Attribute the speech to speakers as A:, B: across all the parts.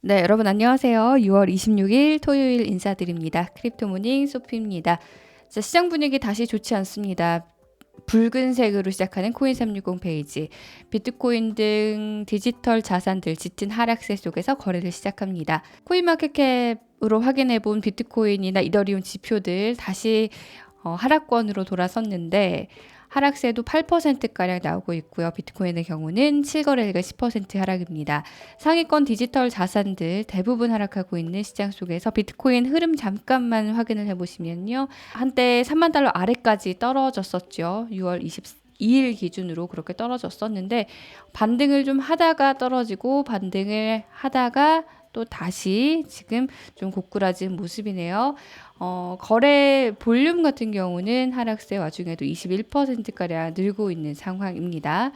A: 네, 여러분 안녕하세요. 6월 26일 토요일 인사드립니다. 크립토모닝 소피입니다. 자, 시장 분위기 다시 좋지 않습니다. 붉은색으로 시작하는 코인360 페이지. 비트코인 등 디지털 자산들 짙은 하락세 속에서 거래를 시작합니다. 코인마켓캡으로 확인해본 비트코인이나 이더리움 지표들 다시 하락권으로 돌아섰는데 하락세도 8%가량 나오고 있고요. 비트코인의 경우는 7거래일가 10% 하락입니다. 상위권 디지털 자산들 대부분 하락하고 있는 시장 속에서 비트코인 흐름 잠깐만 확인을 해보시면요. 한때 3만 달러 아래까지 떨어졌었죠. 6월 22일 기준으로 그렇게 떨어졌었는데 반등을 좀 하다가 떨어지고 반등을 하다가 또 다시 지금 좀 고꾸라진 모습이네요. 거래 볼륨 같은 경우는 하락세 와중에도 21%가량 늘고 있는 상황입니다.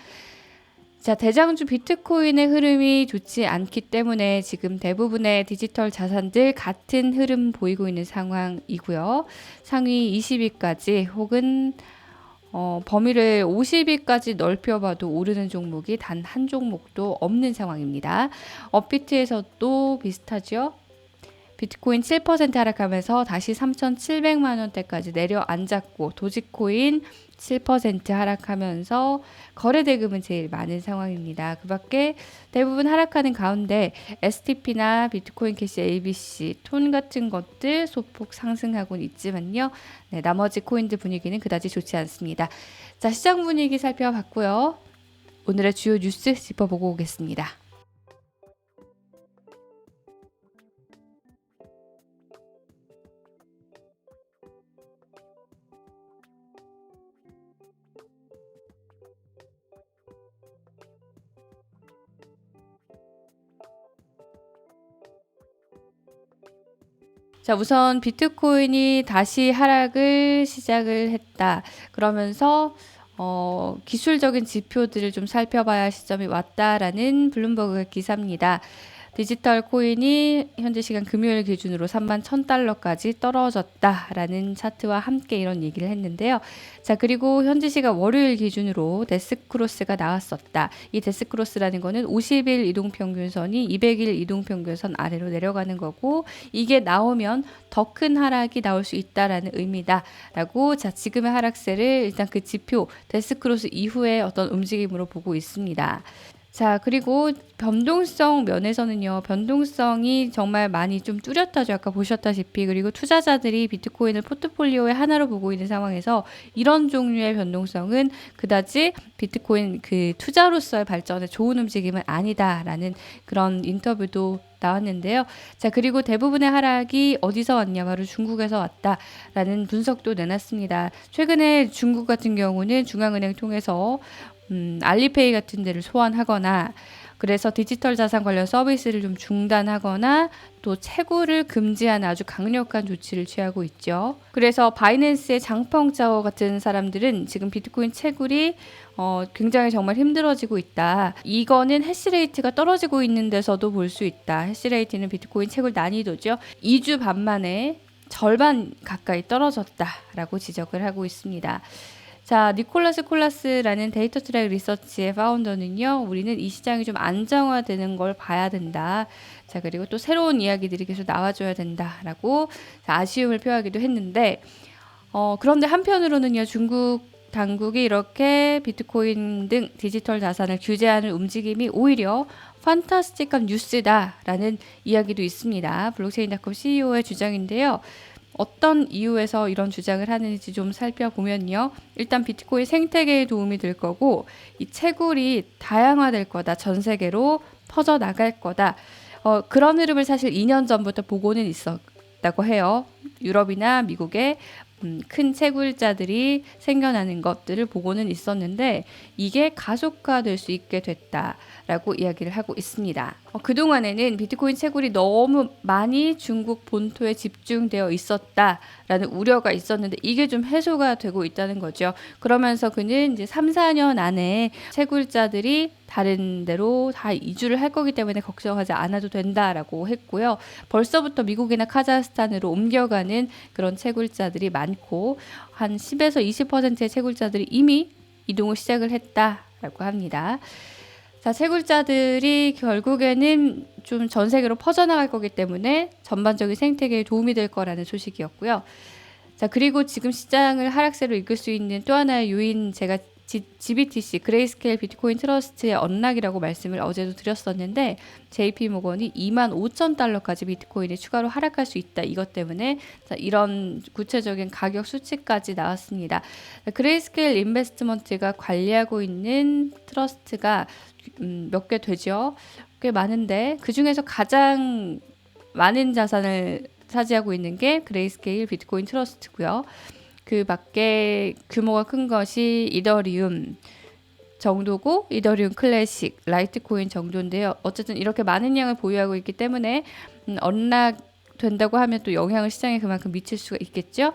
A: 자, 대장주 비트코인의 흐름이 좋지 않기 때문에 지금 대부분의 디지털 자산들 같은 흐름 보이고 있는 상황이고요. 상위 20위까지 혹은 범위를 50위까지 넓혀봐도 오르는 종목이 단 한 종목도 없는 상황입니다. 업비트에서도 비슷하죠. 비트코인 7% 하락하면서 다시 3,700만 원대까지 내려앉았고 도지코인 7% 하락하면서 거래대금은 제일 많은 상황입니다. 그 밖에 대부분 하락하는 가운데 STP나 비트코인 캐시 ABC, 톤 같은 것들 소폭 상승하고는 있지만요. 네, 나머지 코인들 분위기는 그다지 좋지 않습니다. 자, 시장 분위기 살펴봤고요. 오늘의 주요 뉴스 짚어보고 오겠습니다. 자, 우선 비트코인이 다시 하락을 시작을 했다. 그러면서 기술적인 지표들을 좀 살펴봐야 할 시점이 왔다라는 블룸버그 기사입니다. 디지털 코인이 현재 시간 금요일 기준으로 3만 1,000달러까지 떨어졌다라는 차트와 함께 이런 얘기를 했는데요. 자, 그리고 현재 시간 월요일 기준으로 데스크로스가 나왔었다. 이 데스크로스라는 거는 50일 이동평균선이 200일 이동평균선 아래로 내려가는 거고 이게 나오면 더 큰 하락이 나올 수 있다라는 의미다라고 자, 지금의 하락세를 일단 그 지표 데스크로스 이후에 어떤 움직임으로 보고 있습니다. 자, 그리고 변동성 면에서는요, 변동성이 정말 많이 좀 뚜렷하죠. 아까 보셨다시피. 그리고 투자자들이 비트코인을 포트폴리오의 하나로 보고 있는 상황에서 이런 종류의 변동성은 그다지 비트코인 그 투자로서의 발전에 좋은 움직임은 아니다라는 그런 인터뷰도 나왔는데요. 자, 그리고 대부분의 하락이 어디서 왔냐? 바로 중국에서 왔다라는 분석도 내놨습니다. 최근에 중국 같은 경우는 중앙은행 통해서 알리페이 같은 데를 소환하거나 그래서 디지털 자산 관련 서비스를 좀 중단하거나 또 채굴을 금지하는 아주 강력한 조치를 취하고 있죠. 그래서 바이낸스의 장펑짜오 같은 사람들은 지금 비트코인 채굴이 굉장히 정말 힘들어지고 있다. 이거는 해시레이트가 떨어지고 있는 데서도 볼 수 있다. 해시레이트는 비트코인 채굴 난이도죠. 2주 반 만에 절반 가까이 떨어졌다라고 지적을 하고 있습니다. 자, 니콜라스 콜라스라는 데이터 트랙 리서치의 파운더는요, 우리는 이 시장이 좀 안정화되는 걸 봐야 된다. 자, 그리고 또 새로운 이야기들이 계속 나와줘야 된다라고 아쉬움을 표하기도 했는데, 그런데 한편으로는요, 중국 당국이 이렇게 비트코인 등 디지털 자산을 규제하는 움직임이 오히려 판타스틱한 뉴스다라는 이야기도 있습니다. 블록체인닷컴 CEO의 주장인데요. 어떤 이유에서 이런 주장을 하는지 좀 살펴보면요. 일단 비트코인 생태계에 도움이 될 거고 이 채굴이 다양화될 거다. 전 세계로 퍼져나갈 거다. 그런 흐름을 사실 2년 전부터 보고는 있었다고 해요. 유럽이나 미국에 큰 채굴자들이 생겨나는 것들을 보고는 있었는데 이게 가속화될 수 있게 됐다라고 이야기를 하고 있습니다. 그동안에는 비트코인 채굴이 너무 많이 중국 본토에 집중되어 있었다라는 우려가 있었는데 이게 좀 해소가 되고 있다는 거죠. 그러면서 그는 이제 3, 4년 안에 채굴자들이 다른 데로 다 이주를 할 거기 때문에 걱정하지 않아도 된다라고 했고요. 벌써부터 미국이나 카자흐스탄으로 옮겨가는 그런 채굴자들이 많고 한 10에서 20%의 채굴자들이 이미 이동을 시작을 했다라고 합니다. 자, 채굴자들이 결국에는 좀 전 세계로 퍼져나갈 거기 때문에 전반적인 생태계에 도움이 될 거라는 소식이었고요. 자, 그리고 지금 시장을 하락세로 이끌 수 있는 또 하나의 요인, 제가 GBTC, 그레이스케일 비트코인 트러스트의 언락이라고 말씀을 어제도 드렸었는데, JP모건이 25,000달러까지 비트코인이 추가로 하락할 수 있다. 이것 때문에 자, 이런 구체적인 가격 수치까지 나왔습니다. 그레이스케일 인베스트먼트가 관리하고 있는 트러스트가 몇 개 되죠. 꽤 많은데 그 중에서 가장 많은 자산을 차지하고 있는 게 그레이스케일 비트코인 트러스트고요. 그 밖에 규모가 큰 것이 이더리움 정도고, 이더리움 클래식, 라이트코인 정도인데요. 어쨌든 이렇게 많은 양을 보유하고 있기 때문에 언락된다고 하면 또 영향을 시장에 그만큼 미칠 수가 있겠죠.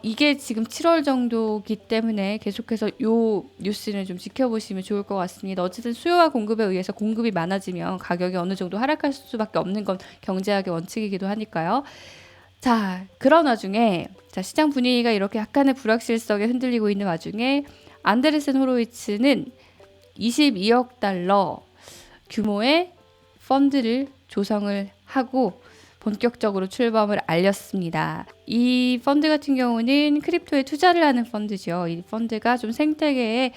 A: 이게 지금 7월 정도기 때문에 계속해서 요 뉴스는 좀 지켜보시면 좋을 것 같습니다. 어쨌든 수요와 공급에 의해서 공급이 많아지면 가격이 어느 정도 하락할 수밖에 없는 건 경제학의 원칙이기도 하니까요. 자, 그런 와중에 시장 분위기가 이렇게 약간의 불확실성에 흔들리고 있는 와중에 안데르센 호로위츠는 22억 달러 규모의 펀드를 조성을 하고 본격적으로 출범을 알렸습니다. 이 펀드 같은 경우는 크립토에 투자를 하는 펀드죠. 이 펀드가 좀 생태계에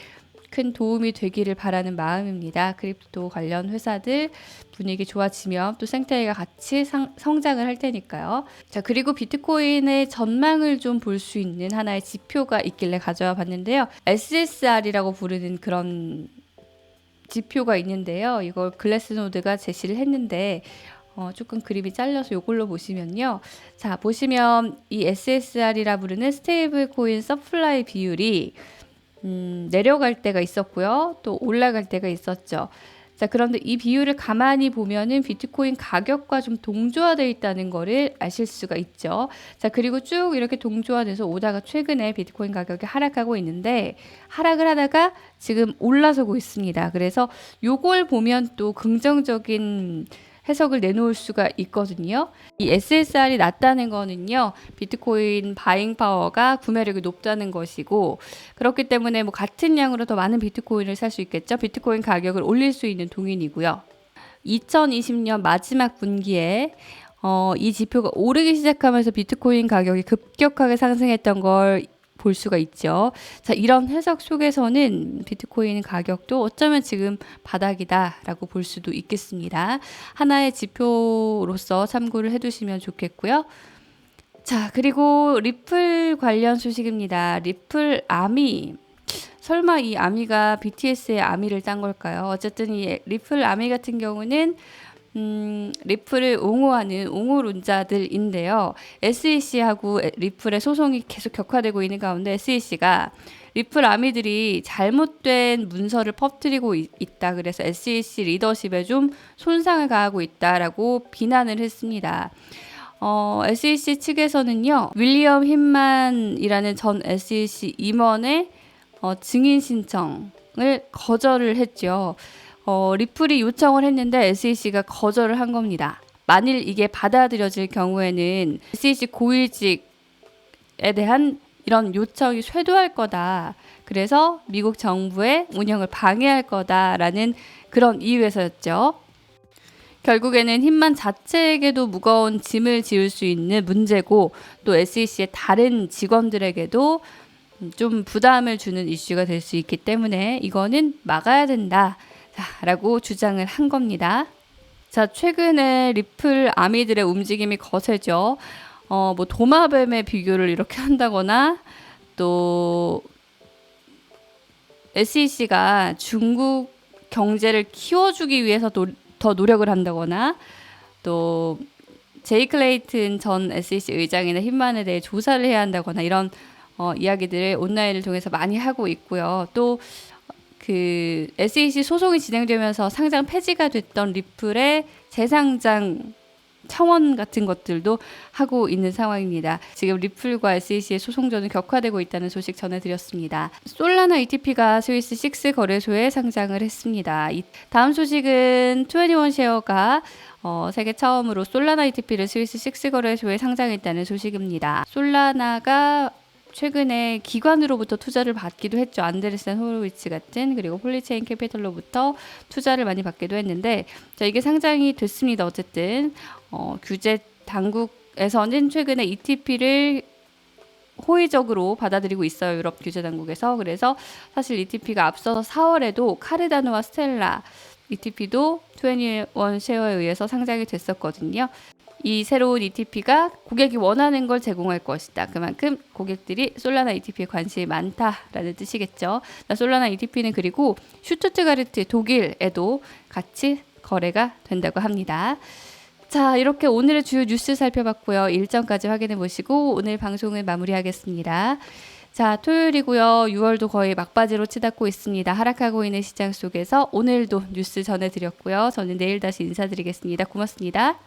A: 큰 도움이 되기를 바라는 마음입니다. 크립토 관련 회사들 분위기 좋아지면 또 생태계가 같이 성장을 할 테니까요. 자, 그리고 비트코인의 전망을 좀 볼 수 있는 하나의 지표가 있길래 가져와 봤는데요. SSR이라고 부르는 그런 지표가 있는데요. 이걸 글래스노드가 제시를 했는데 조금 그림이 잘려서 이걸로 보시면요. 자, 보시면 이 SSR이라 부르는 스테이블 코인 서플라이 비율이 내려갈 때가 있었고요. 또 올라갈 때가 있었죠. 자, 그런데 이 비율을 가만히 보면은 비트코인 가격과 좀 동조화되어 있다는 거를 아실 수가 있죠. 자, 그리고 쭉 이렇게 동조화돼서 오다가 최근에 비트코인 가격이 하락하고 있는데, 하락을 하다가 지금 올라서고 있습니다. 그래서 요걸 보면 또 긍정적인 해석을 내놓을 수가 있거든요. 이 SSR이 낮다는 거는요, 비트코인 바잉 파워가 구매력이 높다는 것이고, 그렇기 때문에 뭐 같은 양으로 더 많은 비트코인을 살 수 있겠죠. 비트코인 가격을 올릴 수 있는 동인이고요. 2020년 마지막 분기에 이 지표가 오르기 시작하면서 비트코인 가격이 급격하게 상승했던 걸 볼 수가 있죠. 자, 이런 해석 속에서는 비트코인 가격도 어쩌면 지금 바닥이다라고 볼 수도 있겠습니다. 하나의 지표로서 참고를 해두시면 좋겠고요. 자, 그리고 리플 관련 소식입니다. 리플 아미. 설마 이 아미가 BTS의 아미를 딴 걸까요? 어쨌든 이 리플 아미 같은 경우는 리플을 옹호하는 옹호론자들인데요. SEC하고 리플의 소송이 계속 격화되고 있는 가운데 SEC가 리플 아미들이 잘못된 문서를 퍼뜨리고 있다. 그래서 SEC 리더십에 좀 손상을 가하고 있다라고 비난을 했습니다. SEC 측에서는요, 윌리엄 힌만이라는 전 SEC 임원의 증인 신청을 거절을 했죠. 리플이 요청을 했는데 SEC가 거절을 한 겁니다. 만일 이게 받아들여질 경우에는 SEC 고위직에 대한 이런 요청이 쇄도할 거다. 그래서 미국 정부의 운영을 방해할 거다라는 그런 이유에서였죠. 결국에는 힌만 자체에게도 무거운 짐을 지을 수 있는 문제고, 또 SEC의 다른 직원들에게도 좀 부담을 주는 이슈가 될 수 있기 때문에 이거는 막아야 된다 라고 주장을 한 겁니다. 자, 최근에 리플 아미들의 움직임이 거세죠. 뭐 도마뱀의 비교를 이렇게 한다거나, 또 SEC가 중국 경제를 키워주기 위해서 더 노력을 한다거나, 또 제이 클레이튼 전 SEC 의장이나 힌만에 대해 조사를 해야 한다거나, 이런 이야기들을 온라인을 통해서 많이 하고 있고요. 또 그 SEC 소송이 진행되면서 상장 폐지가 됐던 리플의 재상장 청원 같은 것들도 하고 있는 상황입니다. 지금 리플과 SEC의 소송전은 격화되고 있다는 소식 전해드렸습니다. 솔라나 ETP가 스위스 6 거래소에 상장을 했습니다. 다음 소식은 21쉐어가 세계 처음으로 솔라나 ETP를 스위스 6 거래소에 상장했다는 소식입니다. 솔라나가 최근에 기관으로부터 투자를 받기도 했죠. 안데르센 호로위츠 같은, 그리고 폴리체인 캐피털로부터 투자를 많이 받기도 했는데, 자, 이게 상장이 됐습니다. 어쨌든 규제 당국에서는 최근에 ETP를 호의적으로 받아들이고 있어요. 유럽 규제 당국에서. 그래서 사실 ETP가 앞서서 4월에도 카르다노와 스텔라 ETP도 21 쉐어에 의해서 상장이 됐었거든요. 이 새로운 ETP가 고객이 원하는 걸 제공할 것이다. 그만큼 고객들이 솔라나 ETP에 관심이 많다라는 뜻이겠죠. 솔라나 ETP는 그리고 슈투트가르트 독일에도 같이 거래가 된다고 합니다. 자, 이렇게 오늘의 주요 뉴스 살펴봤고요. 일정까지 확인해 보시고 오늘 방송을 마무리하겠습니다. 자, 토요일이고요. 6월도 거의 막바지로 치닫고 있습니다. 하락하고 있는 시장 속에서 오늘도 뉴스 전해드렸고요. 저는 내일 다시 인사드리겠습니다. 고맙습니다.